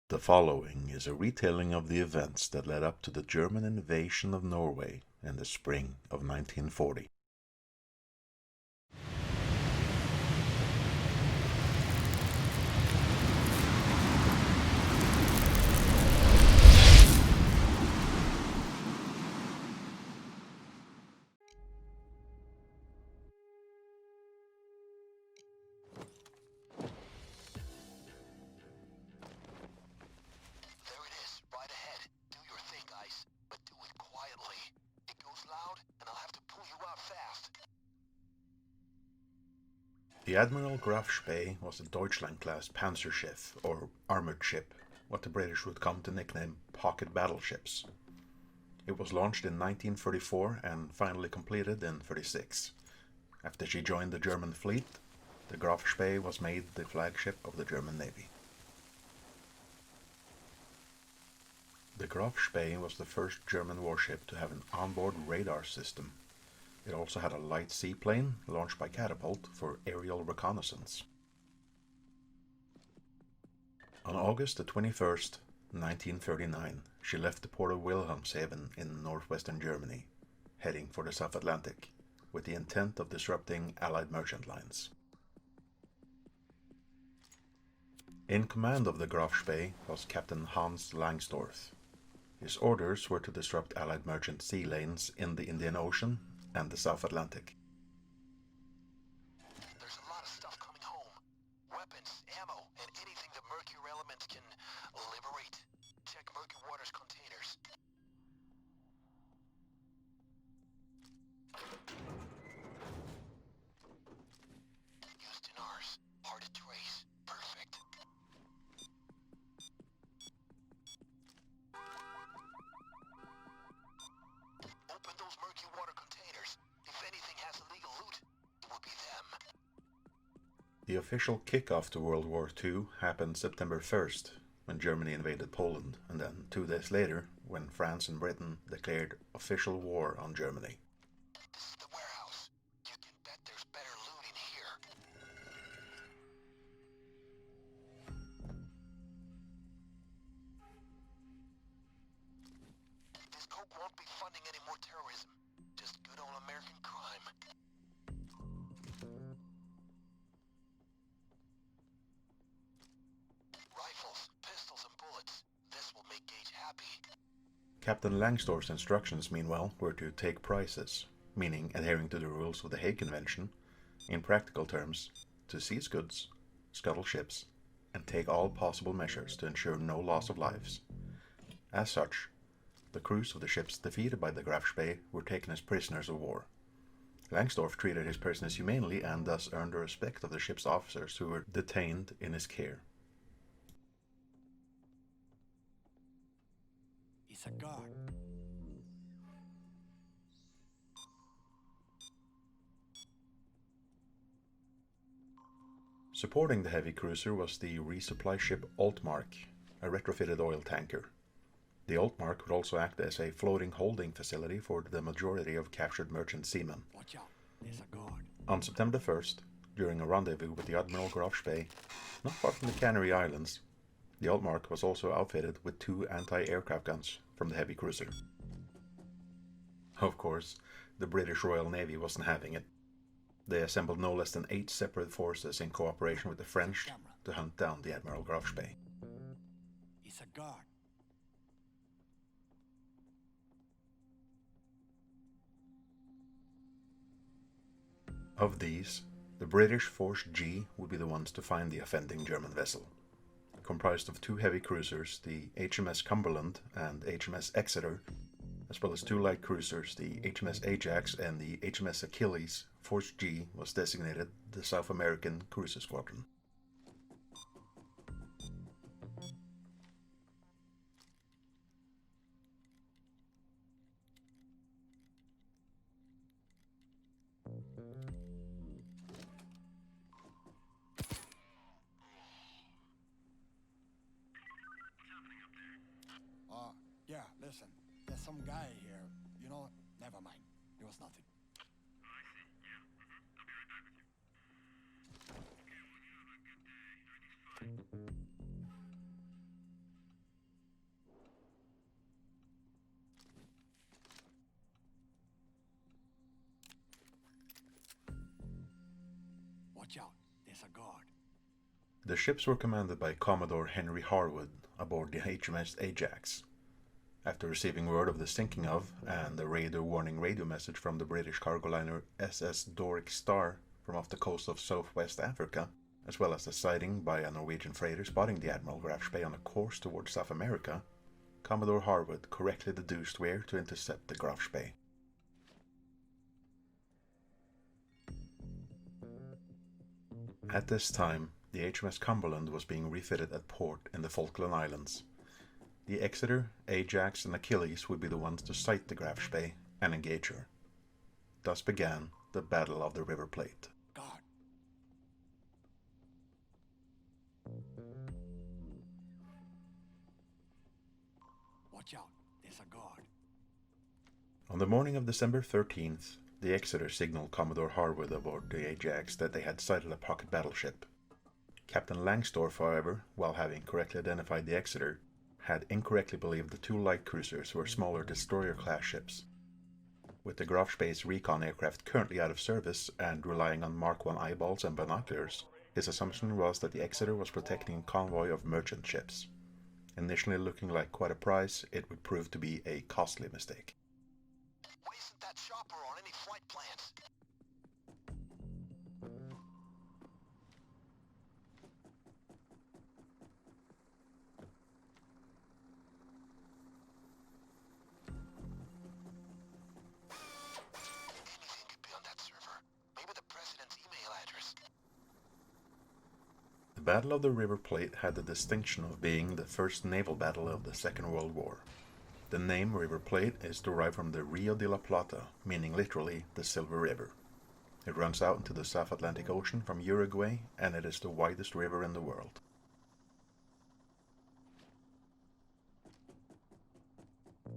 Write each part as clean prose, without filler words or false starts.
The following is a retelling of the events that led up to the German invasion of Norway in the spring of 1940. The Admiral Graf Spee was a Deutschland-class Panzerschiff, or armoured ship, what the British would come to nickname pocket battleships. It was launched in 1934 and finally completed in 1936. After she joined the German fleet, the Graf Spee was made the flagship of the German Navy. The Graf Spee was the first German warship to have an onboard radar system. It also had a light seaplane launched by catapult for aerial reconnaissance. On August the 21st, 1939, she left the port of Wilhelmshaven in northwestern Germany, heading for the South Atlantic, with the intent of disrupting Allied merchant lines. In command of the Graf Spee was Captain Hans Langsdorff. His orders were to disrupt Allied merchant sea lanes in the Indian Ocean and the South Atlantic. There's a lot of stuff coming home. Weapons, ammo, and anything the Mercury element can liberate. Check Mercury Water's containers. Used in ours. Hard to trace. Perfect. Open those Mercury Water containers. If anything has illegal loot, it will be them. The official kickoff to World War II happened September 1st, when Germany invaded Poland, and then 2 days later, when France and Britain declared official war on Germany. This is the warehouse. You can bet there's better loot in here. This coke won't be funding any more terrorism. Just good old American crime. Rifles, pistols, and bullets. This will make Gage happy. Captain Langsdorff's instructions, meanwhile, were to take prizes, meaning adhering to the rules of the Hague Convention, in practical terms, to seize goods, scuttle ships, and take all possible measures to ensure no loss of lives. As such, the crews of the ships defeated by the Graf Spee were taken as prisoners of war. Langsdorff treated his prisoners humanely and thus earned the respect of the ship's officers who were detained in his care. He's a guard. Supporting the heavy cruiser was the resupply ship Altmark, a retrofitted oil tanker. The Altmark would also act as a floating holding facility for the majority of captured merchant seamen. Watch out, there's a guard. On September 1st, during a rendezvous with the Admiral Graf Spee, not far from the Canary Islands, the Altmark was also outfitted with 2 anti-aircraft guns from the heavy cruiser. Of course, the British Royal Navy wasn't having it. They assembled no less than 8 separate forces in cooperation with the French to hunt down the Admiral Graf Spee. He's a guard. Of these, the British Force G would be the ones to find the offending German vessel. Comprised of 2 heavy cruisers, the HMS Cumberland and HMS Exeter, as well as 2 light cruisers, the HMS Ajax and the HMS Achilles, Force G was designated the South American Cruiser Squadron. Yeah, listen, there's some guy here. You know, never mind. It was nothing. Watch out, there's a guard. The ships were commanded by Commodore Henry Harwood aboard the HMS Ajax. After receiving word of the sinking of and a radar warning radio message from the British cargo liner SS Doric Star from off the coast of southwest Africa, as well as the sighting by a Norwegian freighter spotting the Admiral Graf Spee on a course towards South America, Commodore Harwood correctly deduced where to intercept the Graf Spee. At this time, the HMS Cumberland was being refitted at port in the Falkland Islands. The Exeter, Ajax, and Achilles would be the ones to sight the Graf Spee and engage her. Thus began the Battle of the River Plate. Guard. Watch out, there's a guard. On the morning of December 13th, the Exeter signaled Commodore Harwood aboard the Ajax that they had sighted a pocket battleship. Captain Langsdorff, however, while having correctly identified the Exeter, had incorrectly believed the two light cruisers were smaller destroyer-class ships. With the Graf Spee's recon aircraft currently out of service and relying on Mark I eyeballs and binoculars, his assumption was that the Exeter was protecting a convoy of merchant ships. Initially looking like quite a prize, it would prove to be a costly mistake. Why isn't that chopper on any flight plans? Anything could be on that server. Maybe the president's email address. The Battle of the River Plate had the distinction of being the first naval battle of the Second World War. The name River Plate is derived from the Rio de la Plata, meaning literally the Silver River. It runs out into the South Atlantic Ocean from Uruguay, and it is the widest river in the world.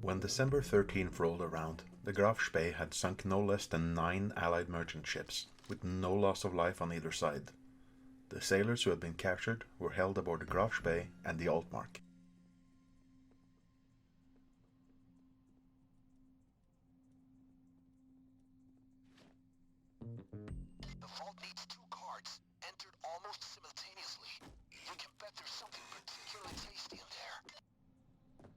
When December 13th rolled around, the Graf Spee had sunk no less than 9 Allied merchant ships, with no loss of life on either side. The sailors who had been captured were held aboard the Graf Spee and the Altmark. The vault needs 2 cards, entered almost simultaneously. You can bet there's something particularly tasty in there.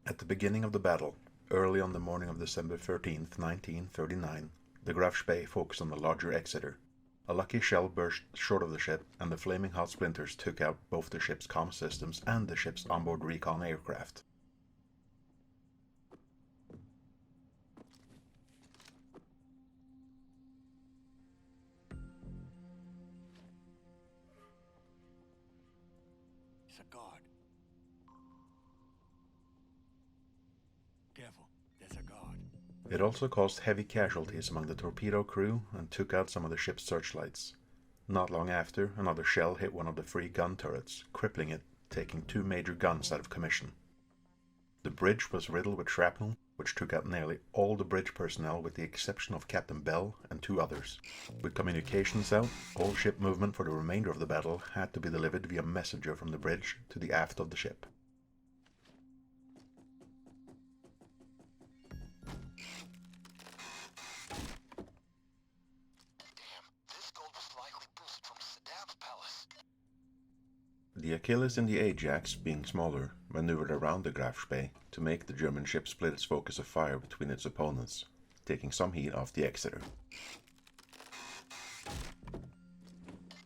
At the beginning of the battle, early on the morning of December 13th, 1939, the Graf Spee focused on the larger Exeter. A lucky shell burst short of the ship, and the flaming hot splinters took out both the ship's comm systems and the ship's onboard recon aircraft. It's a guard. Careful, there's a guard. It also caused heavy casualties among the torpedo crew and took out some of the ship's searchlights. Not long after, another shell hit one of the 3 gun turrets, crippling it, taking 2 major guns out of commission. The bridge was riddled with shrapnel, which took out nearly all the bridge personnel with the exception of Captain Bell and 2 others. With communications out, all ship movement for the remainder of the battle had to be delivered via messenger from the bridge to the aft of the ship. The Achilles and the Ajax, being smaller, maneuvered around the Graf Spee to make the German ship split its focus of fire between its opponents, taking some heat off the Exeter.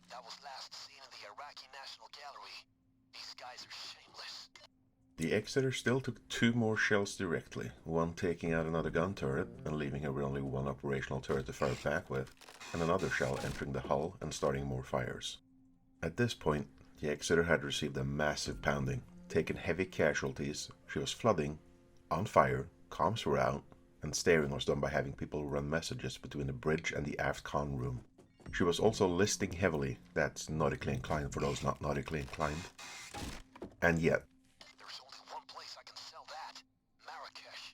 That was last seen in the Iraqi National Gallery. These guys are shameless. The Exeter still took 2 more shells directly, one taking out another gun turret and leaving her with only 1 operational turret to fire back with, and another shell entering the hull and starting more fires. At this point, the Exeter had received a massive pounding, taken heavy casualties, she was flooding, on fire, comms were out, and steering was done by having people run messages between the bridge and the aft con room. She was also listing heavily, that's nautically inclined for those not nautically inclined. And yet, There's only one place I can sell that. Marrakesh.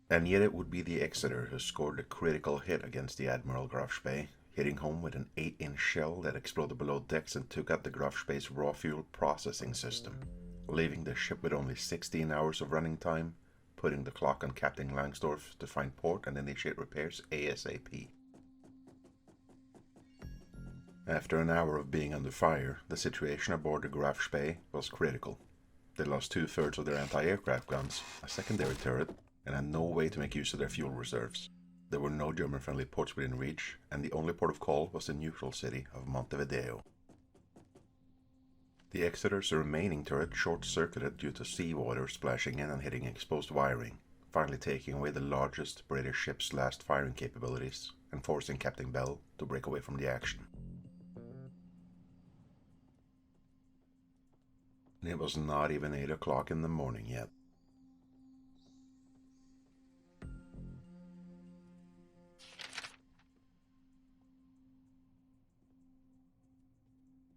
And yet it would be the Exeter who scored a critical hit against the Admiral Graf Spee, hitting home with an 8-inch shell that exploded below decks and took out the Graf Spee's raw fuel processing system, leaving the ship with only 16 hours of running time, putting the clock on Captain Langsdorff to find port and initiate repairs ASAP. After an hour of being under fire, the situation aboard the Graf Spee was critical. They lost 2/3 of their anti-aircraft guns, a secondary turret, and had no way to make use of their fuel reserves. There were no German-friendly ports within reach, and the only port of call was the neutral city of Montevideo. The Exeter's remaining turret short-circuited due to seawater splashing in and hitting exposed wiring, finally taking away the largest British ship's last firing capabilities and forcing Captain Bell to break away from the action. It was not even 8 o'clock in the morning yet.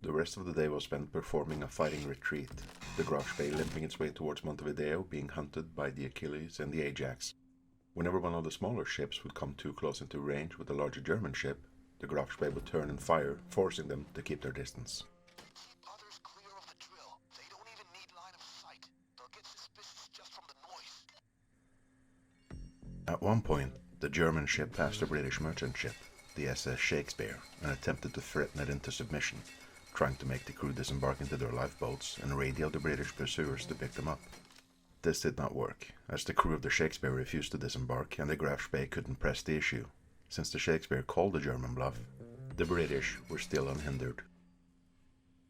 The rest of the day was spent performing a fighting retreat, the Graf Spee limping its way towards Montevideo, being hunted by the Achilles and the Ajax. Whenever one of the smaller ships would come too close into range with the larger German ship, the Graf Spee would turn and fire, forcing them to keep their distance. Keep others clear of the drill. They don't even need line of sight. They'll get suspicious just from the noise. At one point, the German ship passed a British merchant ship, the SS Shakespeare, and attempted to threaten it into submission, trying to make the crew disembark into their lifeboats and radio the British pursuers to pick them up. This did not work, as the crew of the Shakespeare refused to disembark and the Graf Spee couldn't press the issue. Since the Shakespeare called the German bluff, the British were still unhindered.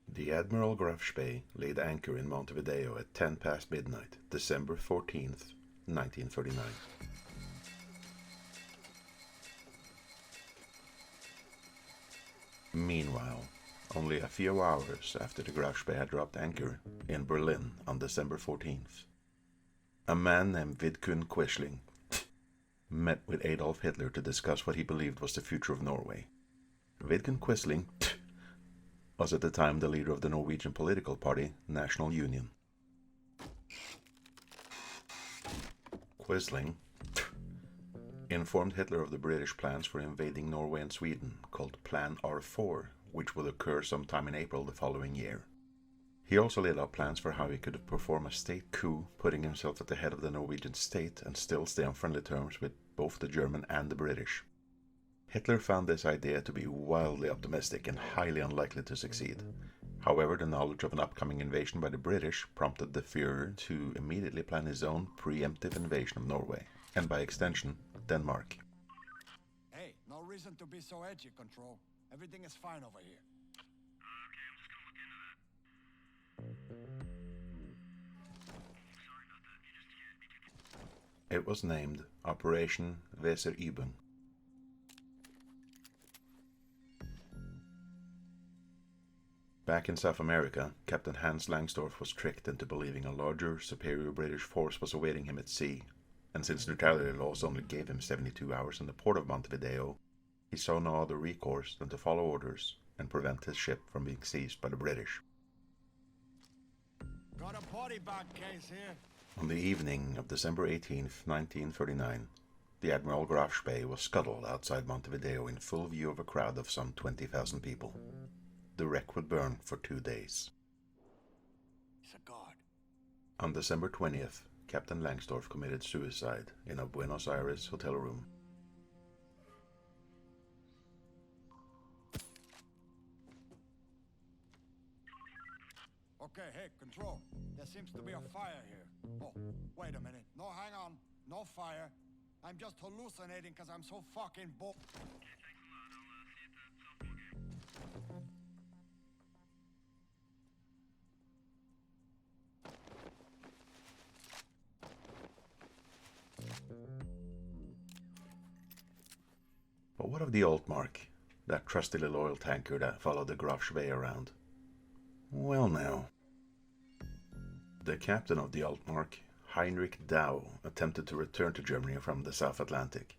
The Admiral Graf Spee laid anchor in Montevideo at 10 past midnight, December 14th, 1939. Meanwhile, only a few hours after the Graf Spee had dropped anchor in Berlin on December 14th, a man named Vidkun Quisling met with Adolf Hitler to discuss what he believed was the future of Norway. Vidkun Quisling was at the time the leader of the Norwegian political party, National Union. Quisling informed Hitler of the British plans for invading Norway and Sweden, called Plan R4, which would occur sometime in April the following year. He also laid out plans for how he could perform a state coup, putting himself at the head of the Norwegian state and still stay on friendly terms with both the German and the British. Hitler found this idea to be wildly optimistic and highly unlikely to succeed. However, the knowledge of an upcoming invasion by the British prompted the Führer to immediately plan his own preemptive invasion of Norway, and by extension, Denmark. Hey, no reason to be so edgy, Control. Everything is fine over here. Okay, I'm just gonna look into that. Sorry about that. You just can't be too... It was named Operation Weserübung. Back in South America, Captain Hans Langsdorff was tricked into believing a larger, superior British force was awaiting him at sea, and since neutrality laws only gave him 72 hours in the port of Montevideo, he saw no other recourse than to follow orders and prevent his ship from being seized by the British. Got a body bag case here. On the evening of December 18th, 1939, the Admiral Graf Spee was scuttled outside Montevideo in full view of a crowd of some 20,000 people. The wreck would burn for 2 days. It's a guard. On December 20th, Captain Langsdorff committed suicide in a Buenos Aires hotel room. Okay, hey, Control. There seems to be a fire here. Oh, wait a minute. No, hang on. No fire. I'm just hallucinating because I'm so fucking bored. Okay, thanks a lot. I'll see you at the softball game. But what of the Altmark, that trusty little oil tanker that followed the Graf Spee around? Well now. The captain of the Altmark, Heinrich Dow, attempted to return to Germany from the South Atlantic.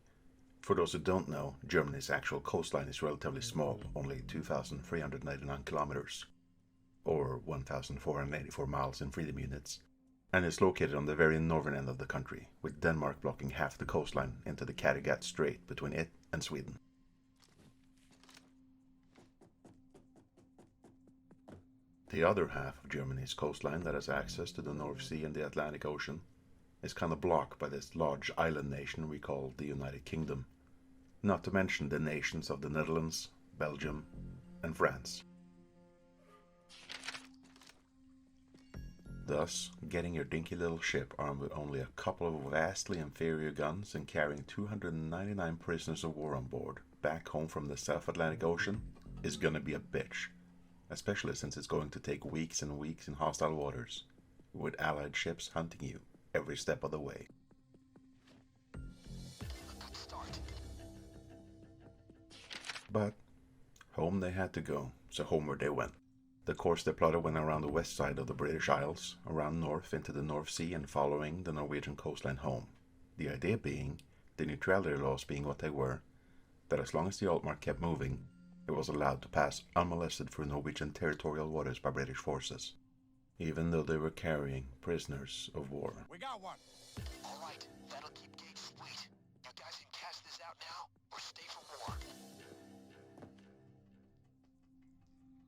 For those who don't know, Germany's actual coastline is relatively small, only 2,399 kilometers, or 1,484 miles in freedom units, and is located on the very northern end of the country, with Denmark blocking half the coastline into the Kattegat Strait between it and Sweden. The other half of Germany's coastline that has access to the North Sea and the Atlantic Ocean is kind of blocked by this large island nation we call the United Kingdom, not to mention the nations of the Netherlands, Belgium, and France. Thus, getting your dinky little ship armed with only a couple of vastly inferior guns and carrying 299 prisoners of war on board back home from the South Atlantic Ocean is gonna be a bitch, especially since it's going to take weeks and weeks in hostile waters, with allied ships hunting you every step of the way. Good start. But home they had to go, so homeward they went. The course they plotted went around the west side of the British Isles, around north into the North Sea and following the Norwegian coastline home. The idea being, the neutrality laws being what they were, that as long as the Altmark kept moving, it was allowed to pass unmolested through Norwegian territorial waters by British forces, even though they were carrying prisoners of war. We got one. All right, that'll keep Gates sweet. You guys can cast this out now, or stay for war.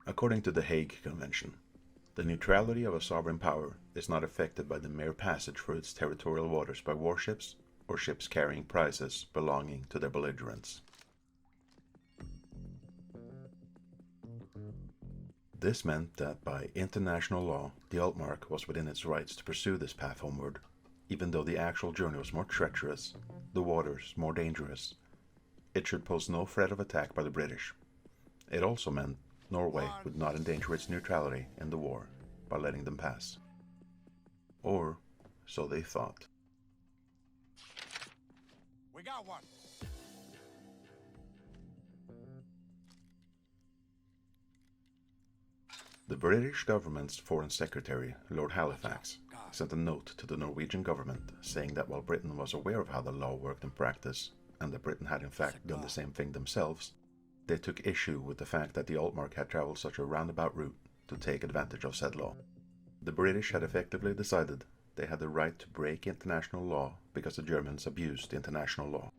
According to the Hague Convention, the neutrality of a sovereign power is not affected by the mere passage through its territorial waters by warships or ships carrying prizes belonging to their belligerents. This meant that by international law, the Altmark was within its rights to pursue this path homeward, even though the actual journey was more treacherous, the waters more dangerous. It should pose no threat of attack by the British. It also meant Norway would not endanger its neutrality in the war by letting them pass. Or so they thought. We got one. The British government's Foreign Secretary, Lord Halifax, sent a note to the Norwegian government saying that while Britain was aware of how the law worked in practice, and that Britain had in fact done the same thing themselves, they took issue with the fact that the Altmark had travelled such a roundabout route to take advantage of said law. The British had effectively decided they had the right to break international law because the Germans abused international law.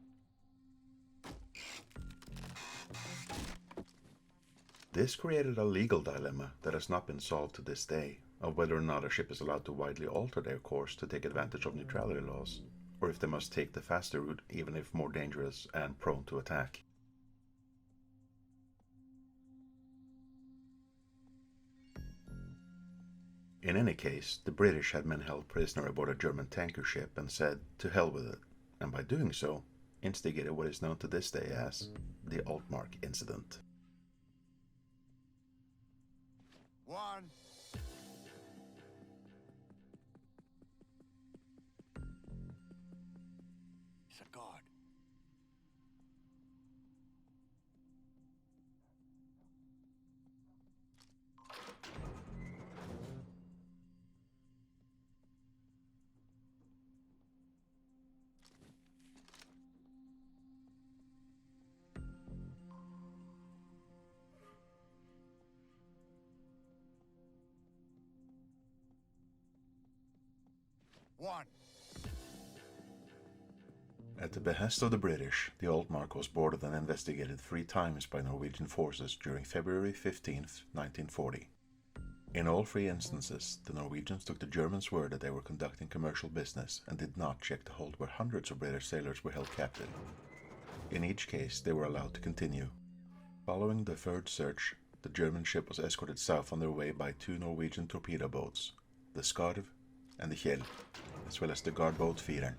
This created a legal dilemma that has not been solved to this day, of whether or not a ship is allowed to widely alter their course to take advantage of neutrality laws, or if they must take the faster route even if more dangerous and prone to attack. In any case, the British had men held prisoner aboard a German tanker ship and said, to hell with it, and by doing so, instigated what is known to this day as the Altmark Incident. One. He's a god. One. At the behest of the British, the Altmark was boarded and investigated 3 times by Norwegian forces during February 15, 1940. In all 3 instances, the Norwegians took the Germans' word that they were conducting commercial business and did not check the hold where hundreds of British sailors were held captive. In each case, they were allowed to continue. Following the 3rd search, the German ship was escorted south on their way by 2 Norwegian torpedo boats, the Skarv and the Kjell, as well as the guard boat Fireren.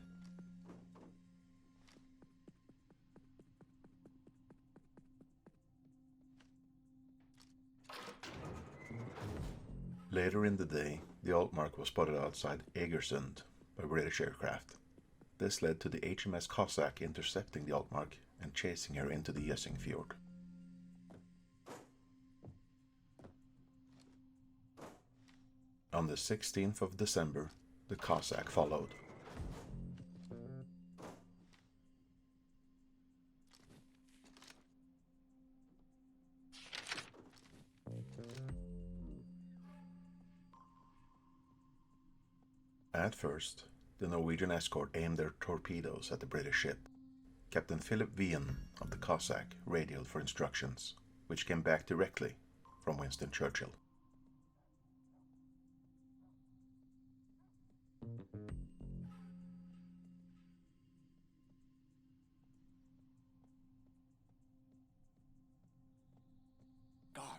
Later in the day, the Altmark was spotted outside Egersund by British aircraft. This led to the HMS Cossack intercepting the Altmark and chasing her into the Jøssing Fjord. On the 16th of December, the Cossack followed. At first, the Norwegian escort aimed their torpedoes at the British ship. Captain Philip Wien of the Cossack radioed for instructions, which came back directly from Winston Churchill. God.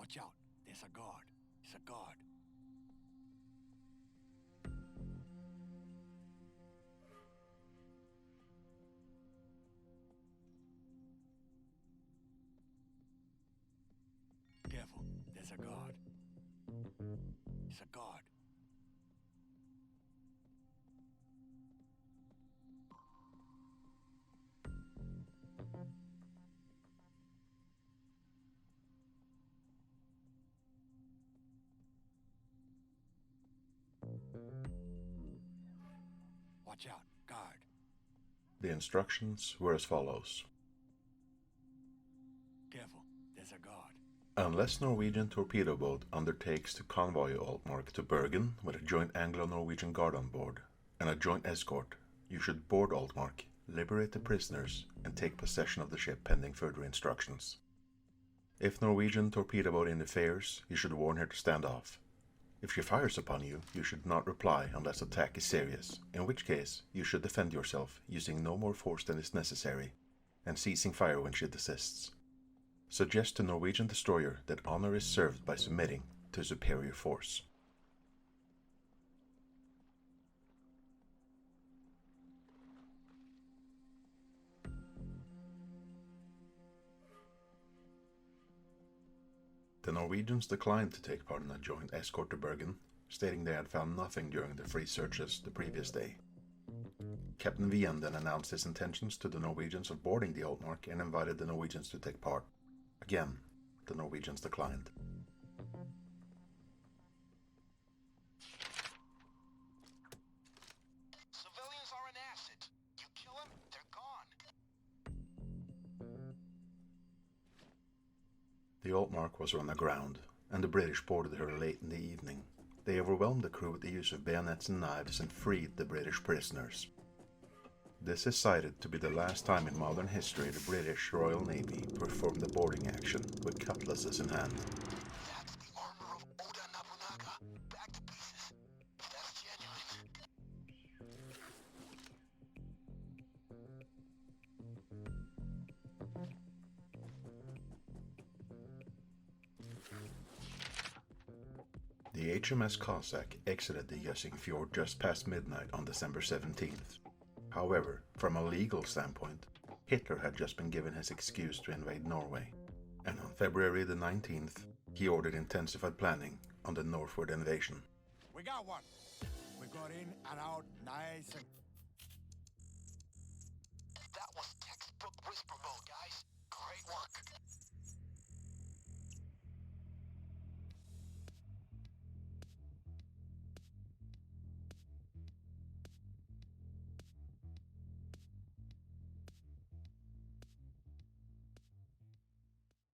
Watch out. There's a guard. It's a guard. Careful. There's a guard. It's a guard. Watch out. Guard. The instructions were as follows. Careful. There's a guard. Unless Norwegian torpedo boat undertakes to convoy Altmark to Bergen with a joint Anglo-Norwegian guard on board and a joint escort, you should board Altmark, liberate the prisoners, and take possession of the ship pending further instructions. If Norwegian torpedo boat interferes, you should warn her to stand off. If she fires upon you, you should not reply unless attack is serious, in which case you should defend yourself using no more force than is necessary, and ceasing fire when she desists. Suggest to Norwegian destroyer that honor is served by submitting to superior force. The Norwegians declined to take part in a joint escort to Bergen, stating they had found nothing during the free searches the previous day. Captain Wien then announced his intentions to the Norwegians of boarding the Altmark and invited the Norwegians to take part. Again, the Norwegians declined. Civilians are an asset. You kill them, they're gone. The Altmark was run aground, and the British boarded her late in the evening. They overwhelmed the crew with the use of bayonets and knives and freed the British prisoners. This is cited to be the last time in modern history the British Royal Navy performed a boarding action with cutlasses in hand. That's the armor of Oda Nobunaga. Back to pieces. That's genuine. The HMS Cossack exited the Jøssing Fjord just past midnight on December 17th. However, from a legal standpoint, Hitler had just been given his excuse to invade Norway, and on February the 19th, he ordered intensified planning on the northward invasion. We got one. We got in and out nice and